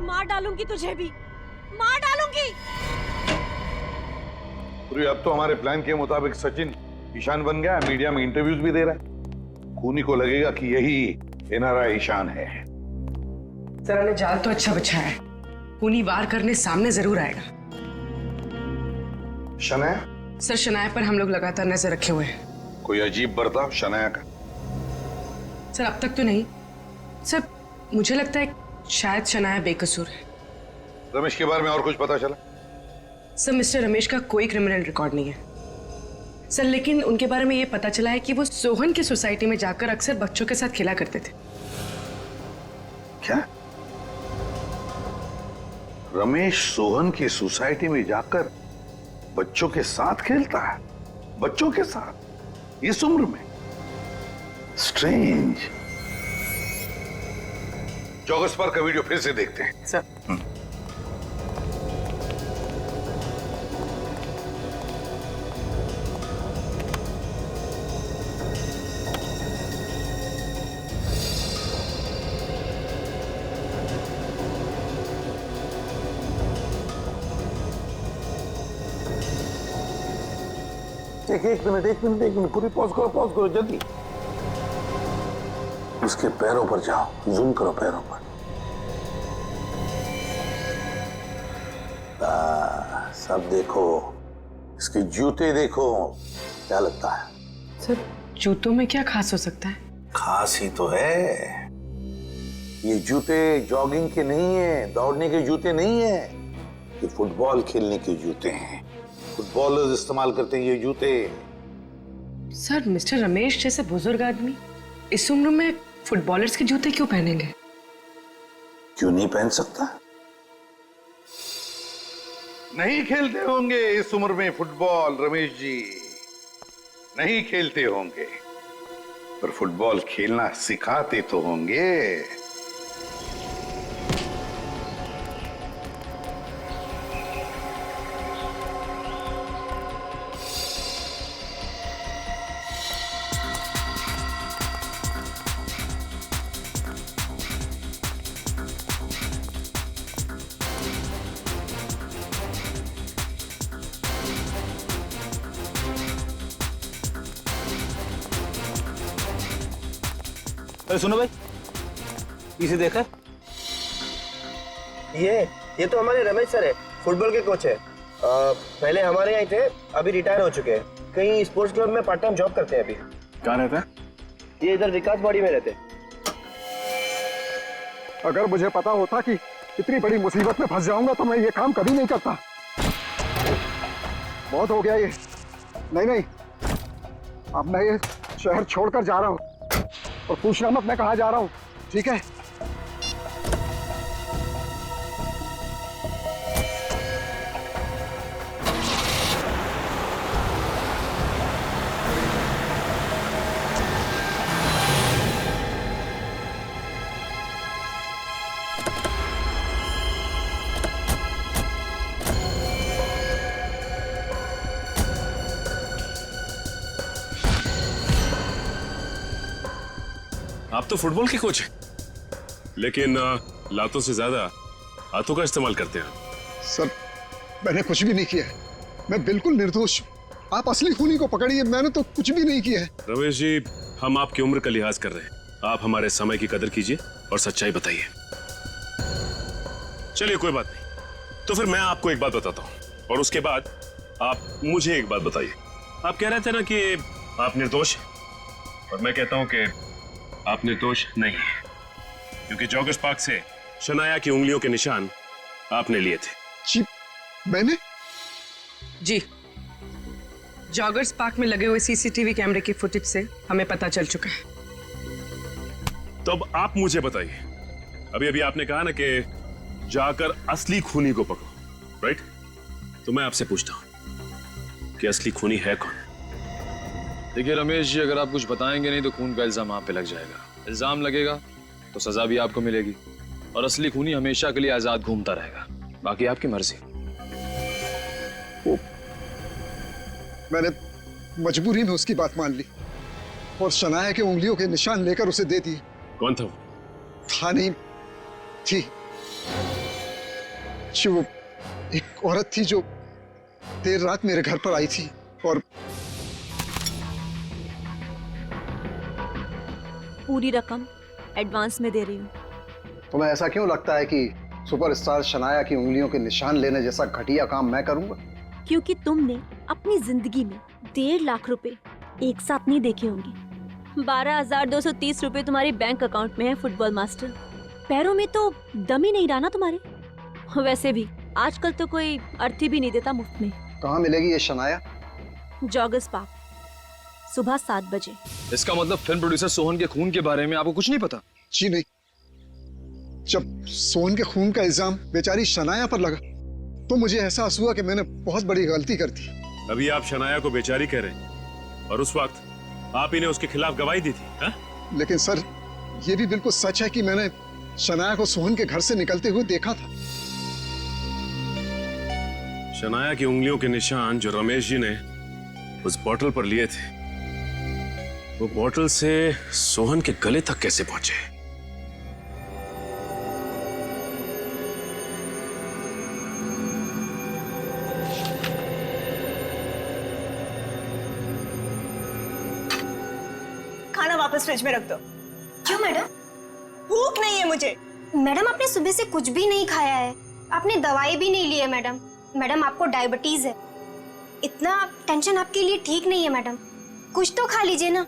मार डालूंगी तुझे भी, मार डालूंगी। अब तो हमारे प्लान के मुताबिक सचिन ईशान बन गया, मीडिया में इंटरव्यूज भी दे रहा है। खूनी को लगेगा कि यही एनआरआई ईशान है। सर ने जाल तो अच्छा बिछाया है, खूनी वार करने सामने जरूर आएगा। शनाया? सर, शनाया पर हम लोग लगातार नजर रखे हुए हैं। कोई अजीब बर्ताव शनाया का? सर, अब तक तो नहीं। सर, मुझे लगता है शायद शनाया बेकसूर है। रमेश के बारे में और कुछ पता चला? सर, मिस्टर रमेश का कोई क्रिमिनल रिकॉर्ड नहीं है सर, लेकिन उनके बारे में ये पता चला है कि वो सोहन की सोसाइटी में जाकर अक्सर बच्चों के साथ खेला करते थे। क्या? रमेश सोहन की सोसाइटी में जाकर बच्चों के साथ खेलता है? बच्चों के साथ इस उम्र में? स्ट्रेंज। जॉगर्स पार्क का वीडियो फिर से देखते हैं सर। एक मिनट पूरी पॉज करो जल्दी। उसके पैरों पर जाओ, जूम करो पैरों पर। सब देखो, इसके जूते देखो, क्या लगता है? सर, जूतों में क्या खास हो सकता है? खास ही तो है। ये जूते जॉगिंग के नहीं है, दौड़ने के जूते नहीं है, ये फुटबॉल खेलने के जूते हैं। फुटबॉलर्स इस्तेमाल करते हैं ये जूते। सर, मिस्टर रमेश जैसे बुजुर्ग आदमी इस उम्र में फुटबॉलर्स के जूते क्यों पहनेंगे? क्यों नहीं पहन सकता? नहीं खेलते होंगे इस उम्र में फुटबॉल, रमेश जी नहीं खेलते होंगे, पर फुटबॉल खेलना सिखाते तो होंगे। अरे सुनो भाई, इसे देखा? ये तो हमारे रमेश सर है, फुटबॉल के कोच है। पहले हमारे यहाँ थे, अभी रिटायर हो चुके हैं। कहीं स्पोर्ट्स क्लब में पार्ट टाइम जॉब करते हैं अभी। कहाँ रहते हैं? ये इधर विकास बॉडी में रहते हैं। अगर मुझे पता होता कि इतनी बड़ी मुसीबत में फंस जाऊंगा तो मैं ये काम कभी नहीं करता। बहुत हो गया ये। नहीं, अब मैं ये शहर छोड़कर जा रहा हूँ और पूछना मत मैं कहाँ जा रहा हूँ, ठीक है? आप तो फुटबॉल के कोच हैं, लेकिन लातों से ज्यादा हाथों का इस्तेमाल करते हैं। सर, मैंने कुछ भी नहीं किया है। मैं बिल्कुल निर्दोष हूँ। आप असली खूनी को पकड़िए, मैंने तो कुछ भी नहीं किया है। रमेश जी, हम आपकी उम्र का लिहाज कर रहे हैं। आप हमारे समय की कदर कीजिए और सच्चाई बताइए। चलिए कोई बात नहीं, तो फिर मैं आपको एक बात बताता हूँ और उसके बाद आप मुझे एक बात बताइए। आप कह रहे थे ना कि आप निर्दोष हैं, और मैं कहता हूं कि आप निर्दोष नहीं हैं, क्योंकि जॉगर्स पार्क से शनाया की उंगलियों के निशान आपने लिए थे। जी, मैंने? जी, जॉगर्स पार्क में लगे हुए सीसीटीवी कैमरे की फुटेज से हमें पता चल चुका है। तो अब आप मुझे बताइए, अभी अभी आपने कहा ना कि जाकर असली खूनी को पकड़ो, राइट? तो मैं आपसे पूछता हूं कि असली खूनी है कौन? देखिए रमेश जी, अगर आप कुछ बताएंगे नहीं तो खून का इल्जाम आप पे लग जाएगा। इल्जाम लगेगा तो सजा भी आपको मिलेगी, और असली खूनी हमेशा के लिए आजाद घूमता रहेगा। बाकी आपकी मर्जी। मैंने मजबूरी में उसकी बात मान ली और शनाया के उंगलियों के निशान लेकर उसे दे दिए। कौन था वो? था नहीं, थी। वो एक औरत थी जो देर रात मेरे घर पर आई थी और पूरी रकम एडवांस में दे रही हूँ। तुम्हें ऐसा क्यों लगता है कि सुपरस्टार शनाया की उंगलियों के निशान लेने जैसा घटिया काम मैं करूंगा? क्योंकि तुमने अपनी जिंदगी में 1.5 लाख रुपए एक साथ नहीं देखे होंगे। 12,230 रुपए तुम्हारे बैंक अकाउंट में है फुटबॉल मास्टर। पैरों में तो दम ही नहीं रहा ना तुम्हारे। वैसे भी आजकल तो कोई अर्थी भी नहीं देता मुफ्त में। कहाँ मिलेगी ये शनाया? जॉगर्स पार्क, सुबह 7 बजे। इसका मतलब फिल्म प्रोड्यूसर सोहन के खून के बारे में आपको कुछ नहीं पता? जी नहीं। जब सोहन के खून का इल्जाम बेचारी शनाया पर लगा तो मुझे एहसास हुआ कि मैंने बहुत बड़ी गलती कर दी। अभी आप शनाया को बेचारी कह रहे हैं और उस वक्त आप ही ने उसके खिलाफ गवाही दी थी, हा? लेकिन सर, ये भी बिल्कुल सच है कि मैंने शनाया को सोहन के घर से निकलते हुए देखा था। शनाया की उंगलियों के निशान जो रमेश जी ने उस बोतल पर लिए थे, वो बोतल से सोहन के गले तक कैसे पहुंचे? खाना वापस फ्रिज में रख दो। क्यों मैडम? भूख नहीं है मुझे। मैडम, आपने सुबह से कुछ भी नहीं खाया है, आपने दवाई भी नहीं ली है मैडम। मैडम, आपको डायबिटीज है, इतना टेंशन आपके लिए ठीक नहीं है मैडम। कुछ तो खा लीजिए ना।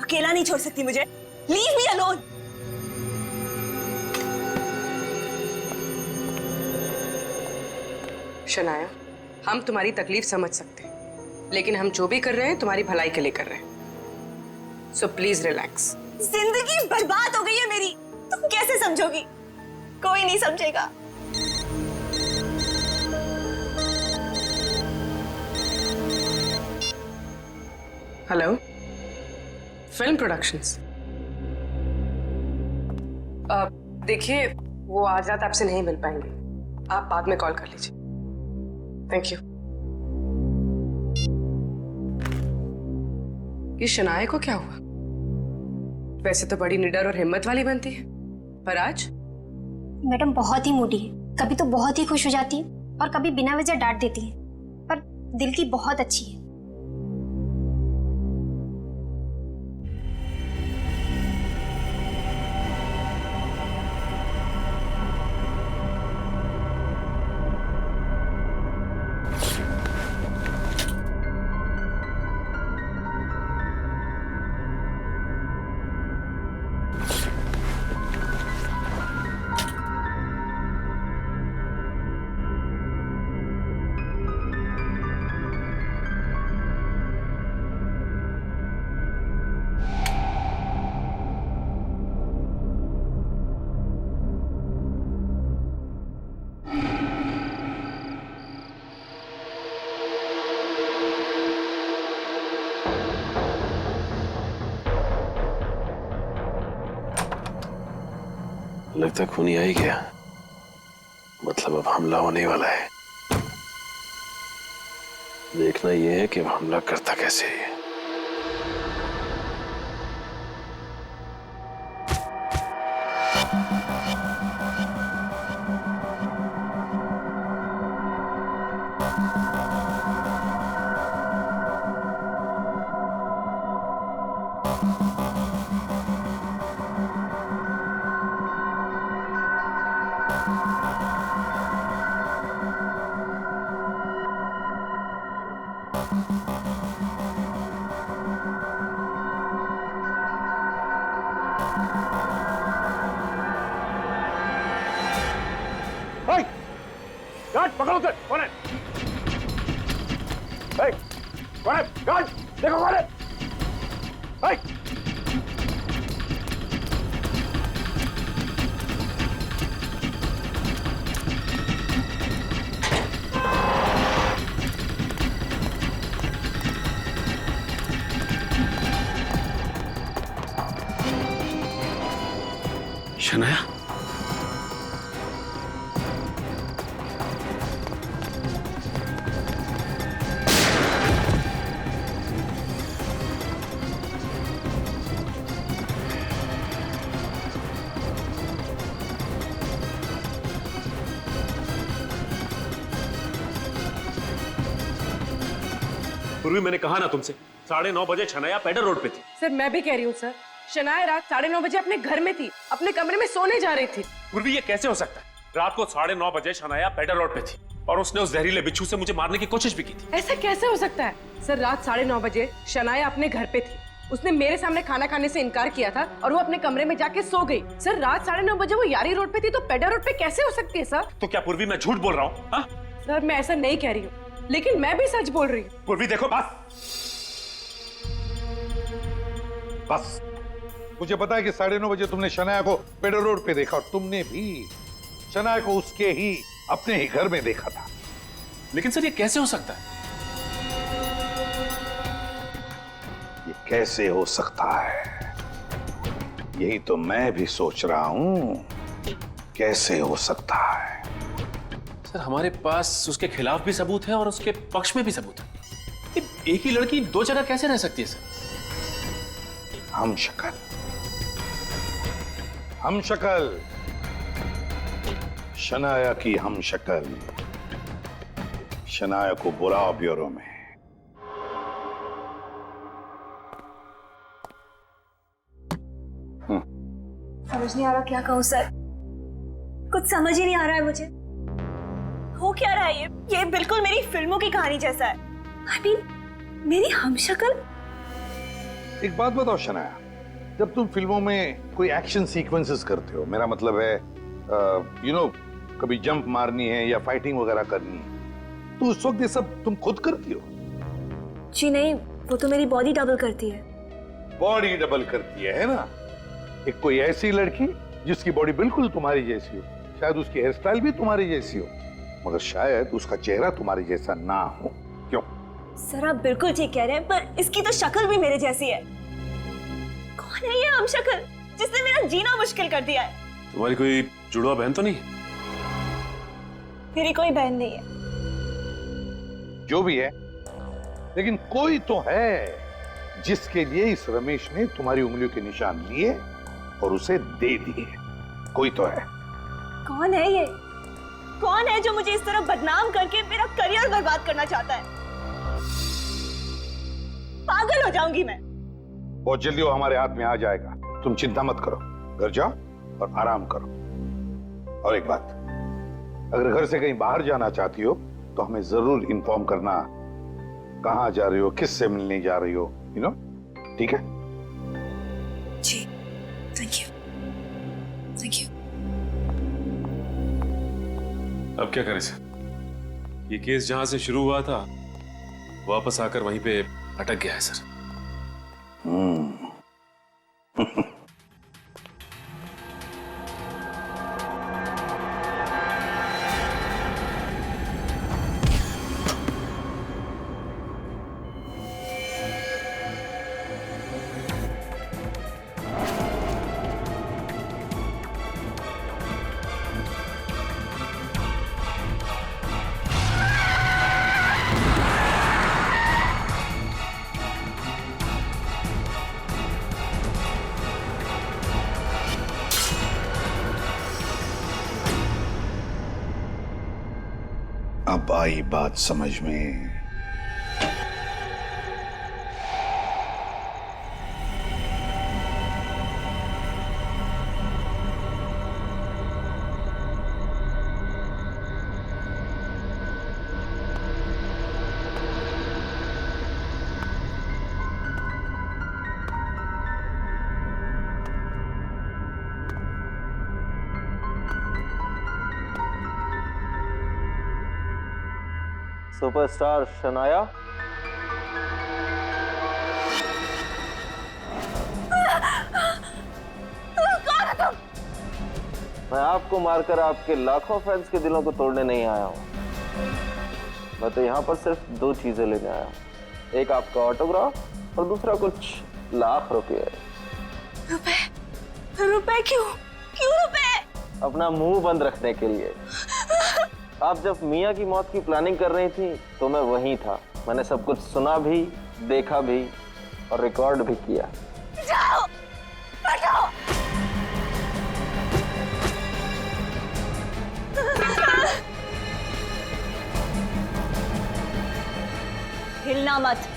अकेला नहीं छोड़ सकती मुझे। Leave me alone. शनाया, हम तुम्हारी तकलीफ समझ सकते हैं, लेकिन हम जो भी कर रहे हैं तुम्हारी भलाई के लिए कर रहे हैं। So please relax. जिंदगी बर्बाद हो गई है मेरी, तुम कैसे समझोगी? कोई नहीं समझेगा। Hello, film productions. देखिए, वो आज रात आपसे नहीं मिल पाएंगे, आप बाद में कॉल कर लीजिए। Thank you. कि शनाया को क्या हुआ? वैसे तो बड़ी निडर और हिम्मत वाली बनती है, पर आज? मैडम बहुत ही मूडी है, कभी तो बहुत ही खुश हो जाती है और कभी बिना वजह डांट देती है, पर दिल की बहुत अच्छी है। लगता खूनी आ ही गया। मतलब अब हमला होने वाला है। देखना यह है कि अब हमला करता कैसे है। गार्ड पकड़ो उसे। कौन है? कौन है? गार्ड देखो कौन है? शनाया, पूर्वी मैंने कहा ना तुमसे, 9:30 बजे शनाया पेडर रोड पे थी। सर मैं भी कह रही हूँ सर, शनाया रात 9:30 बजे अपने घर में थी, अपने कमरे में सोने जा रही थी। पूर्वी ये कैसे हो सकता है? रात को 9:30 बजे शनाया पेडर रोड पे थी और उसने उस जहरीले बिच्छू से मुझे मारने की कोशिश भी की थी। ऐसा कैसे हो सकता है? सर रात 9:30 बजे शनाया अपने घर पे थी, उसने मेरे सामने खाना खाने से इनकार किया था और वो अपने कमरे में जाके सो गई। सर रात 9:30 बजे वो यारी रोड पे थी तो पेडर रोड पे कैसे हो सकती है सर? तो क्या पूर्वी मैं झूठ बोल रहा हूँ? सर मैं ऐसा नहीं कह रही हूँ, लेकिन मैं भी सच बोल रही हूँ। पूर्वी देखो, बस मुझे पता है कि 9:30 बजे तुमने शनाया को पेडर रोड पे देखा और तुमने भी शनाया को उसके ही अपने ही घर में देखा था। लेकिन सर ये कैसे हो सकता है? ये कैसे हो सकता है, यही तो मैं भी सोच रहा हूं, कैसे हो सकता है। सर हमारे पास उसके खिलाफ भी सबूत है और उसके पक्ष में भी सबूत है। एक ही लड़की दो जगह कैसे रह सकती है सर? हम शक्ल शनाया की हम शक्ल, शनाया को बुलाओ ब्यूरो में। समझ नहीं आ रहा क्या कहूँ सर, कुछ समझ ही नहीं आ रहा है मुझे। हो क्या रहा है ये बिल्कुल मेरी फिल्मों की कहानी जैसा है। I mean, मेरी हमशक्ल। एक बात बताओ शनाया, जब तुम फिल्मों में कोई एक्शन सीक्वेंसेस करते हो, मेरा मतलब है कभी जंप मारनी है या फाइटिंग वगैरह करनी है, तो उस वक्त ये सब तुम खुद करती हो? जी नहीं, वो तो मेरी बॉडी डबल करती है। बॉडी डबल करती है ना? एक कोई ऐसी लड़की जिसकी बॉडी बिल्कुल तुम्हारी जैसी हो, शायद उसकी हेयर स्टाइल भी तुम्हारी जैसी हो, मगर शायद उसका चेहरा तुम्हारे जैसा ना हो। क्यों? सर आप बिल्कुल ठीक कह रहे हैं, पर इसकी तो शक्ल भी मेरे जैसी है। कौन है ये हमशक्ल जिसने मेरा जीना मुश्किल कर दिया है? तुम्हारी कोई जुड़वा बहन तो नहीं? मेरी कोई बहन नहीं है। जो भी है, लेकिन कोई तो है जिसके लिए इस रमेश ने तुम्हारी उंगलियों के निशान लिए और उसे दे दिए। कोई तो है। कौन है ये? कौन है जो मुझे इस तरह बदनाम करके मेरा करियर बर्बाद करना चाहता है? पागल हो जाऊंगी मैं। बहुत जल्दी वो हमारे हाथ में आ जाएगा, तुम चिंता मत करो। घर जाओ और आराम करो। और एक बात, अगर घर से कहीं बाहर जाना चाहती हो तो हमें जरूर इन्फॉर्म करना, कहां जा रही हो, किससे मिलने जा रही हो, ठीक है? जी थैंक यू, थैंक यू। अब क्या करें सर? ये केस जहां से शुरू हुआ था वापस आकर वहीं पे अटक गया है सर। अब आई बात समझ में। सुपरस्टार शनाया, कौन हो तुम? मैं आपको मारकर आपके लाखों फैंस के दिलों को तोड़ने नहीं आया हूँ। मैं तो यहाँ पर सिर्फ दो चीजें लेने आया हूँ, एक आपका ऑटोग्राफ और दूसरा कुछ लाख रुपए। रुपए? रुपए क्यों? क्यों रुपए? अपना मुंह बंद रखने के लिए। आप जब मियाँ की मौत की प्लानिंग कर रही थी तो मैं वहीं था। मैंने सब कुछ सुना भी, देखा भी और रिकॉर्ड भी किया। जाओ, हटाओ। हिलना मत,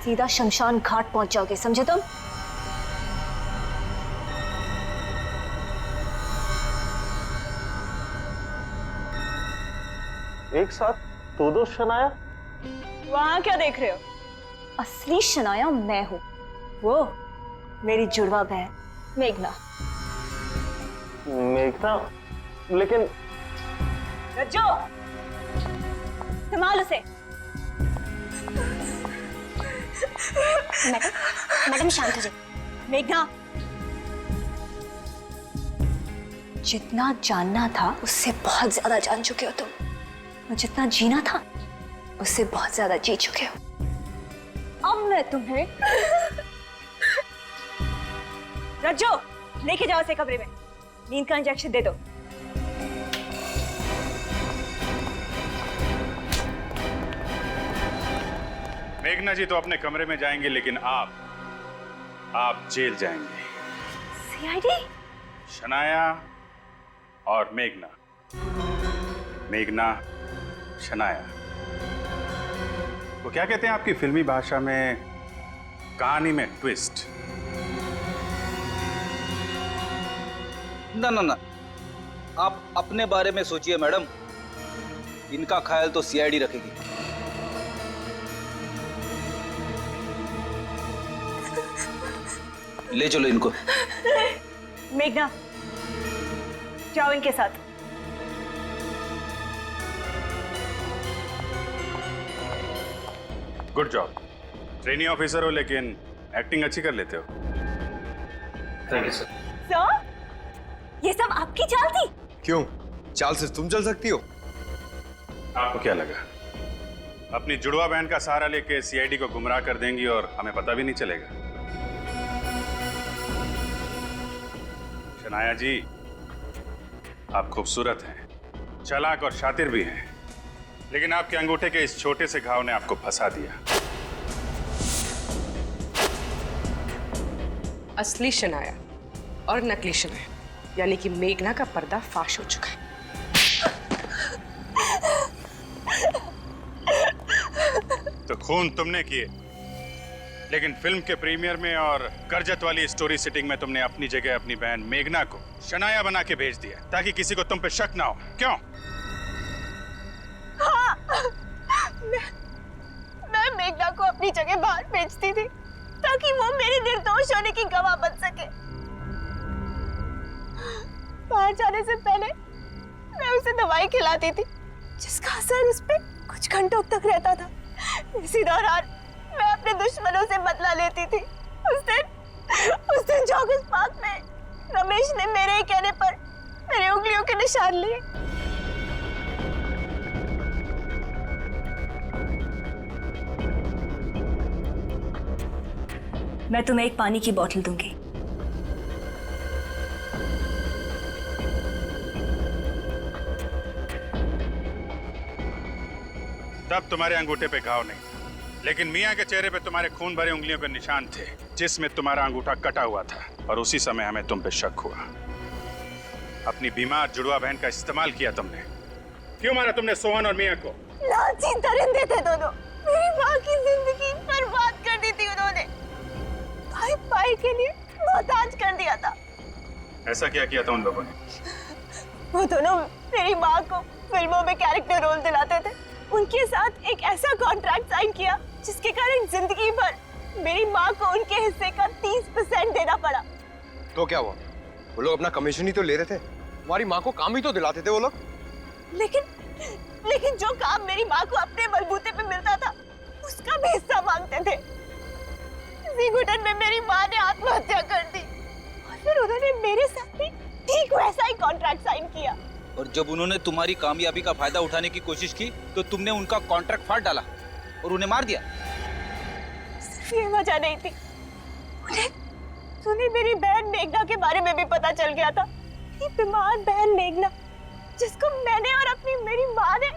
सीधा शमशान घाट पहुंच जाओगे, समझे तुम? एक साथ दो शनाया? वहां क्या देख रहे हो? असली शनाया मैं हूं, वो मेरी जुड़वा बहन मेघना। मेघना? लेकिन रज्जो, संभाल उसे। मैडम शांत हो जाइए। मेघना, जितना जानना था उससे बहुत ज्यादा जान चुके हो तुम, और जितना जीना था उससे बहुत ज्यादा जी चुके हो। अब मैं तुम्हें रज्जो, लेके जाओ इसे कमरे में, नींद का इंजेक्शन दे दो। मेघना जी तो अपने कमरे में जाएंगे, लेकिन आप जेल जाएंगे। सीआईडी? शनाया और मेघना, मेघना शनाया, वो क्या कहते हैं आपकी फिल्मी भाषा में, कहानी में ट्विस्ट। ना ना ना, आप अपने बारे में सोचिए मैडम, इनका ख्याल तो सीआईडी रखेगी। ले चलो इनको। मेघना, जाओ इनके साथ। गुड जॉब, ट्रेनी ऑफिसर हो लेकिन एक्टिंग अच्छी कर लेते हो। Thank you sir. सर, ये सब आपकी चाल थी? क्यों? चाल से तुम चल सकती हो? आपको क्या लगा अपनी जुड़वा बहन का सहारा लेके सीआईडी को गुमराह कर देंगी और हमें पता भी नहीं चलेगा? शनाया जी, आप खूबसूरत हैं, चालाक और शातिर भी हैं, लेकिन आपके अंगूठे के इस छोटे से घाव ने आपको फंसा दिया। असली शनाया और नकली शनाया यानी कि मेघना का पर्दा फाश हो चुका है। तो खून तुमने किए, लेकिन फिल्म के प्रीमियर में और करजत वाली स्टोरी सिटिंग में तुमने अपनी जगह अपनी बहन मेघना को शनाया बना के भेज दिया ताकि किसी को तुम पे शक ना हो। क्यों? हाँ, मैं मेघना को अपनी जगह बाहर भेजती थी ताकि वो मेरे निर्दोष होने की गवाह बन सके। बाहर जाने से पहले मैं उसे दवाई खिलाती थी जिसका असर उस पे कुछ घंटों तक रहता था। इसी दौरान मैं अपने दुश्मनों से बदला लेती थी। उस दिन जॉगर्स पार्क में रमेश ने मेरे ही कहने पर मेरी उंगलियों के निशान लिए। मैं तुम्हें एक पानी की बोतल दूंगी। तब तुम्हारे अंगूठे पे घाव नहीं, लेकिन मियाँ के चेहरे पे तुम्हारे खून भरे उंगलियों के निशान थे जिसमें तुम्हारा अंगूठा कटा हुआ था, और उसी समय हमें तुम पे शक हुआ। अपनी बीमार जुड़वा बहन का इस्तेमाल किया तुमने। क्यों मारा तुमने सोहन और मियाँ को? लालची दरिंदे थे दोनों। मेरी माँ की जिंदगी बर्बाद कर दी थी उन्होंने। भाई भाई के लिए मोहताज कर दिया था। ऐसा क्या किया था उन लोगों ने? वो दोनों मेरी माँ को फिल्मों में कैरेक्टर रोल दिलाते थे। उनके साथ एक ऐसा कॉन्ट्रैक्ट साइन किया जिसके कारण जिंदगी भर मेरी माँ को उनके हिस्से का 30% देना पड़ा। तो क्या हुआ? वो लोग अपना कमीशन ही तो ले रहे थे, तुम्हारी माँ को काम ही तो दिलाते थे वो लोग। लेकिन जो काम मेरी माँ को अपने बलबूते पे मिलता था उसका भी हिस्सा मांगते थे। इसी घुटन में मेरी माँ ने आत्महत्या कर दी और फिर उन्होंने मेरे साथ भी ठीक वैसा ही कॉन्ट्रैक्ट साइन किया। और जब उन्होंने तुम्हारी कामयाबी का फायदा उठाने की कोशिश की तो तुमने उनका कॉन्ट्रैक्ट फाड़ डाला और उन्हें मार दिया। सिर्फ ये वजह नहीं थी, उन्हें मेरी बहन मेघना के बारे में भी पता चल गया था। ये बीमार बहन मेघना जिसको मैंने और अपनी मेरी माँ ने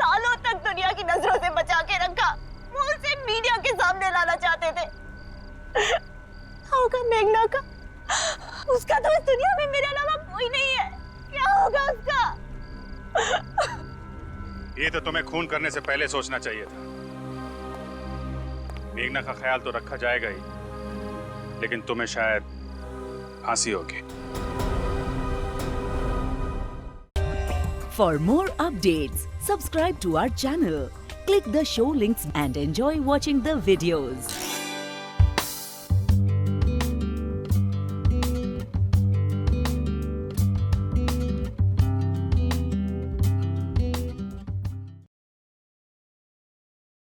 सालों तक दुनिया की नजरों से बचा के रखा, वो उसे मीडिया के सामने लाना चाहते थे। होगा मेघना का? उसका तो इस दुनिया में मेरे अलावा कोई नहीं है। क्या होगा उसका? ये तो तुम्हें खून करने से पहले सोचना चाहिए था। मेघना का ख्याल तो रखा जाएगा ही, लेकिन तुम्हें शायद फांसी होगी। For more updates, subscribe to our channel, click the show links and enjoy watching the videos.